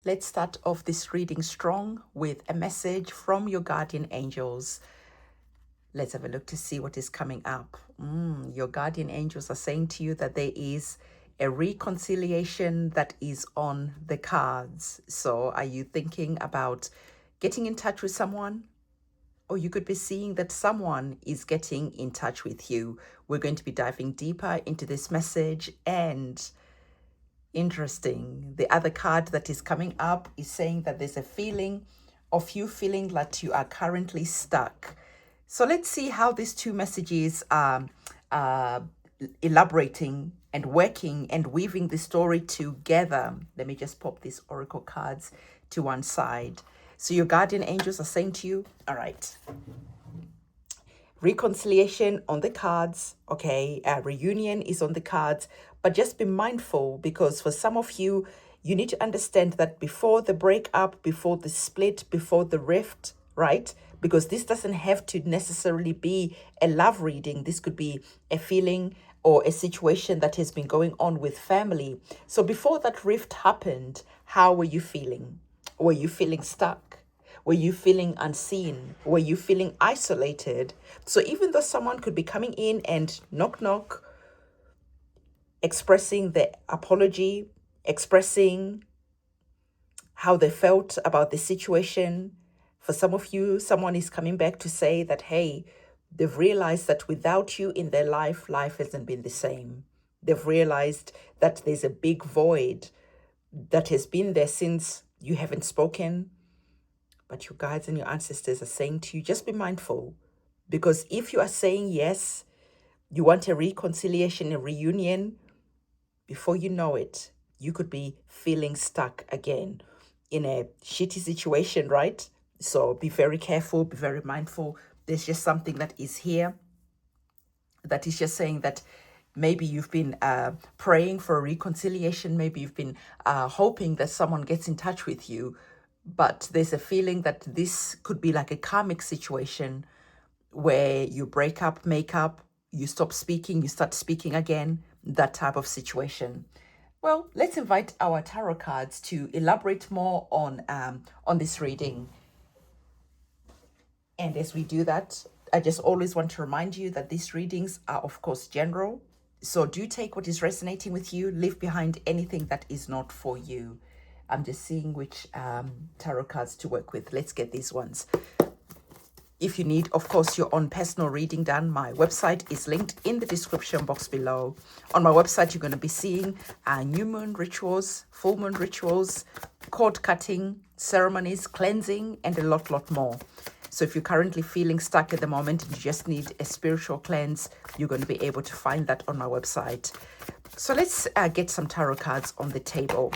Let's start off this reading strong with a message from your guardian angels. Let's have a look to see what is coming up. Your guardian angels are saying to you that there is a reconciliation that is on the cards. So are you thinking about getting in touch with someone? Or you could be seeing that someone is getting in touch with you. We're going to be diving deeper into this message. And interesting, the other card that is coming up is saying that there's a feeling of you feeling like you are currently stuck. So let's see how these two messages are elaborating and working and weaving the story together. Let me just pop these oracle cards to one side. So your guardian angels are saying to you, all right, reconciliation on the cards, okay, reunion is on the cards, but just be mindful, because for some of you, you need to understand that before the breakup, before the split, before the rift, right? Because this doesn't have to necessarily be a love reading. This could be a feeling or a situation that has been going on with family. So before that rift happened, how were you feeling? Were you feeling stuck? Were you feeling unseen? Were you feeling isolated? So even though someone could be coming in and knock, knock, expressing the apology, expressing how they felt about the situation, for some of you, someone is coming back to say that, hey, they've realized that without you in their life, life hasn't been the same. They've realized that there's a big void that has been there since you haven't spoken. But your guides and your ancestors are saying to you, just be mindful. Because if you are saying yes, you want a reconciliation, a reunion, before you know it, you could be feeling stuck again in a shitty situation, right? So be very careful, be very mindful. There's just something that is here that is just saying that maybe you've been praying for a reconciliation. Maybe you've been hoping that someone gets in touch with you. But there's a feeling that this could be like a karmic situation where you break up, make up, you stop speaking, you start speaking again, that type of situation. Well, let's invite our tarot cards to elaborate more on this reading. And as we do that, I just always want to remind you that these readings are, of course, general. So do take what is resonating with you, leave behind anything that is not for you. I'm just seeing which tarot cards to work with. Let's get these ones. If you need, of course, your own personal reading done, my website is linked in the description box below. On my website, you're going to be seeing new moon rituals, full moon rituals, cord cutting, ceremonies, cleansing, and a lot more. So if you're currently feeling stuck at the moment and you just need a spiritual cleanse, you're going to be able to find that on my website. So let's get some tarot cards on the table.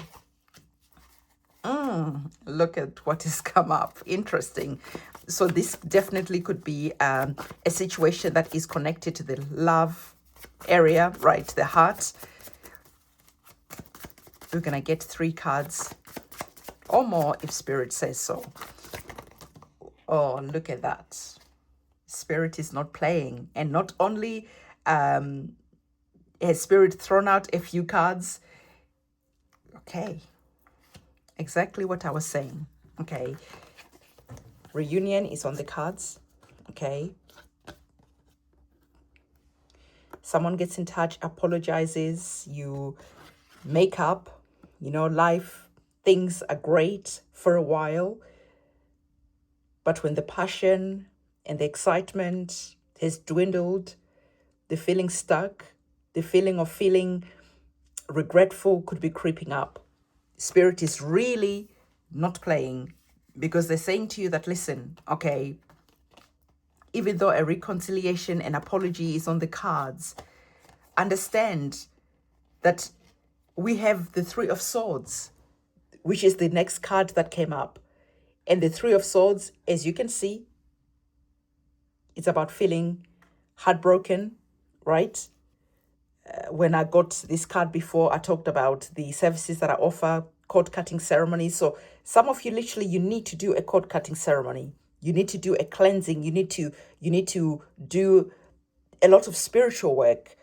Look at what has come up. Interesting. So this definitely could be a situation that is connected to the love area, right? The heart. We're going to get 3 cards or more if Spirit says so. Oh, look at that. Spirit is not playing. And not only has Spirit thrown out a few cards. Okay. Exactly what I was saying. Okay. Reunion is on the cards. Okay. Someone gets in touch, apologizes, you make up, life, things are great for a while. But when the passion and the excitement has dwindled, the feeling stuck, the feeling of feeling regretful could be creeping up. Spirit is really not playing, because they're saying to you that, listen, okay, even though a reconciliation and apology is on the cards, understand that we have the 3 of Swords, which is the next card that came up. And the 3 of Swords, as you can see, it's about feeling heartbroken, right? When I got this card before, I talked about the services that I offer, cord cutting ceremonies. So some of you, literally, you need to do a cord cutting ceremony. You need to do a cleansing. You need to do a lot of spiritual work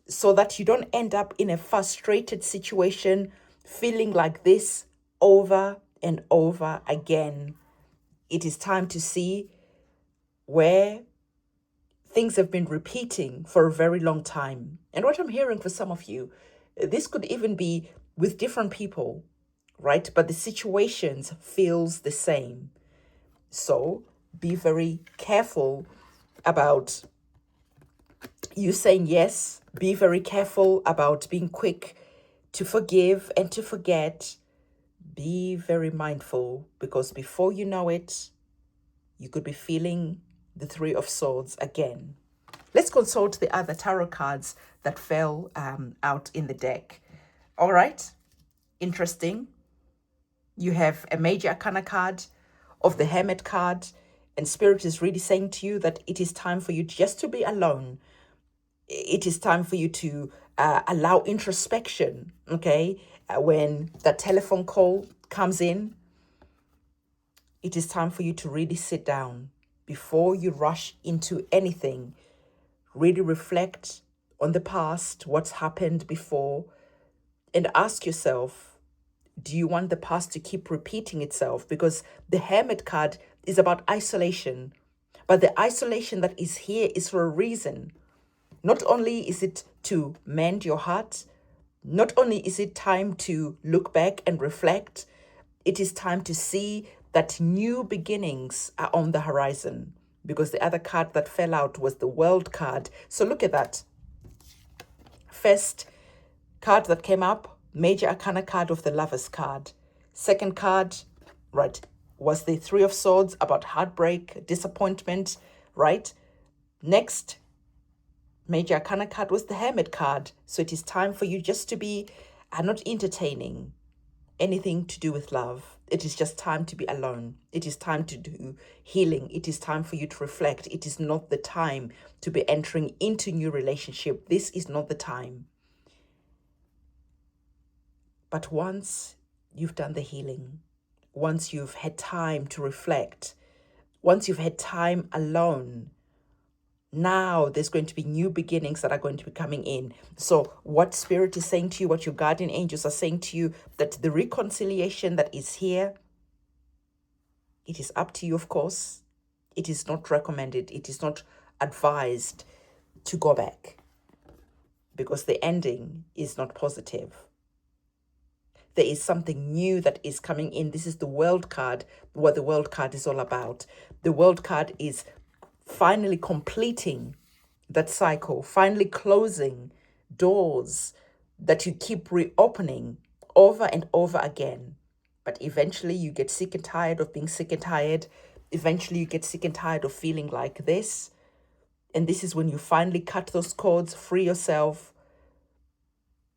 so that you don't end up in a frustrated situation, feeling like this over and over again. It is time to see where things have been repeating for a very long time. And what I'm hearing for some of you, this could even be with different people, right? But the situations feels the same. So be very careful about you saying yes. Be very careful about being quick to forgive and to forget. Be very mindful, because before you know it, you could be feeling the Three of Swords again. Let's consult the other tarot cards that fell out in the deck. All right, interesting. You have a major arcana card of the Hermit card, and Spirit is really saying to you that it is time for you just to be alone. It is time for you to allow introspection, okay? When that telephone call comes in, it is time for you to really sit down before you rush into anything. Really reflect on the past, what's happened before, and ask yourself, do you want the past to keep repeating itself? Because the Hermit card is about isolation, but the isolation that is here is for a reason. Not only is it to mend your heart, not only is it time to look back and reflect, it is time to see that new beginnings are on the horizon, because the other card that fell out was the World card. So look at that. First card that came up, major arcana card of the Lovers card. Second card, right, was the Three of Swords, about heartbreak, disappointment, right? Next, major arcana card was the Hermit card. So it is time for you just to be not entertaining anything to do with love. It is just time to be alone. It is time to do healing. It is time for you to reflect. It is not the time to be entering into new relationship. This is not the time. But once you've done the healing, once you've had time to reflect, once you've had time alone, now there's going to be new beginnings that are going to be coming in. So what Spirit is saying to you, what your guardian angels are saying to you, that the reconciliation that is here, it is up to you, of course. It is not recommended. It is not advised to go back, because the ending is not positive. There is something new that is coming in. This is the World card, what the World card is all about. The World card is finally completing that cycle, finally closing doors that you keep reopening over and over again. But eventually you get sick and tired of being sick and tired. Eventually you get sick and tired of feeling like this. And this is when you finally cut those cords, free yourself.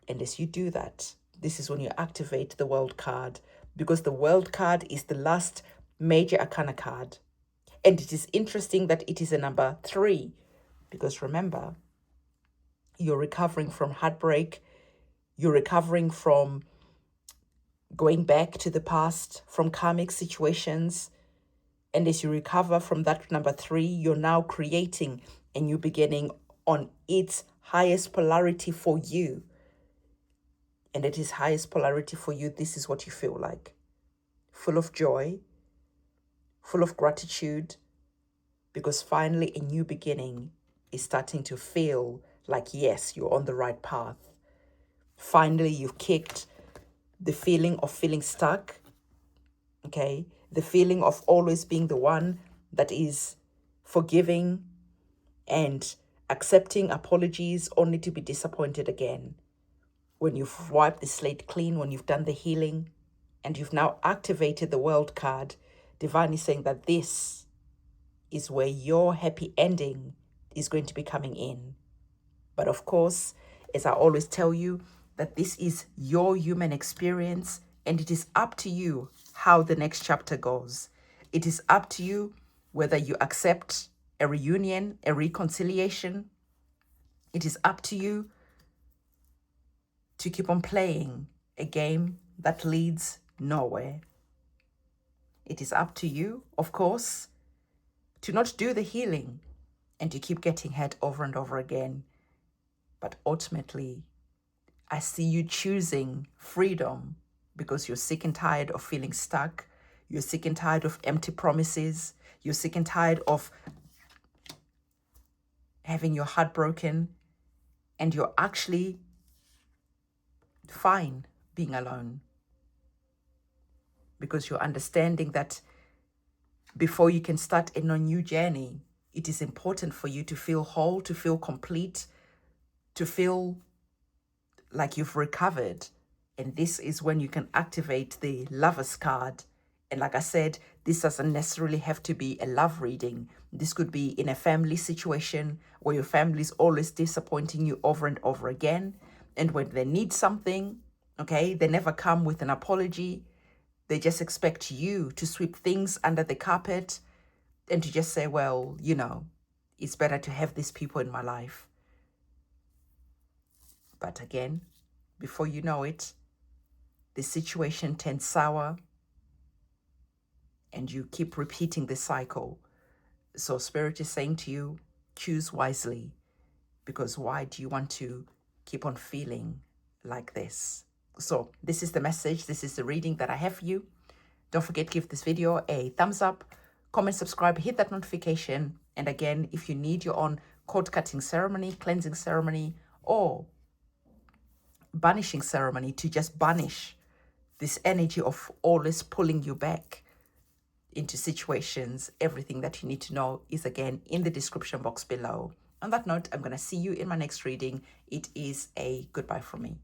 And as you do that, this is when you activate the World card, because the World card is the last major arcana card. And it is interesting that it is a number 3, because remember, you're recovering from heartbreak, you're recovering from going back to the past, from karmic situations. And as you recover from that number 3, you're now creating a new beginning on its highest polarity for you. And at its highest polarity for you, this is what you feel like. Full of joy, full of gratitude, because finally a new beginning is starting to feel like, yes, you're on the right path. Finally, you've kicked the feeling of feeling stuck, okay? The feeling of always being the one that is forgiving and accepting apologies only to be disappointed again. When you've wiped the slate clean, when you've done the healing, and you've now activated the World card, Divine is saying that this is where your happy ending is going to be coming in. But of course, as I always tell you, that this is your human experience, and it is up to you how the next chapter goes. It is up to you whether you accept a reunion, a reconciliation. It is up to you to keep on playing a game that leads nowhere. It is up to you, of course, to not do the healing and to keep getting hurt over and over again. But ultimately, I see you choosing freedom because you're sick and tired of feeling stuck. You're sick and tired of empty promises. You're sick and tired of having your heart broken, and you're actually fine being alone, because you're understanding that before you can start in a new journey, it is important for you to feel whole, to feel complete, to feel like you've recovered. And this is when you can activate the Lover's card. And like I said, this doesn't necessarily have to be a love reading. This could be in a family situation where your family is always disappointing you over and over again. And when they need something, okay, they never come with an apology. They just expect you to sweep things under the carpet and to just say, well, you know, it's better to have these people in my life. But again, before you know it, the situation turns sour and you keep repeating the cycle. So Spirit is saying to you, choose wisely, because why do you want to keep on feeling like this? So this is the message. This is the reading that I have for you. Don't forget, give this video a thumbs up, comment, subscribe, hit that notification. And again, if you need your own cord cutting ceremony, cleansing ceremony, or banishing ceremony to just banish this energy of always pulling you back into situations, everything that you need to know is again in the description box below. On that note, I'm going to see you in my next reading. It is a goodbye from me.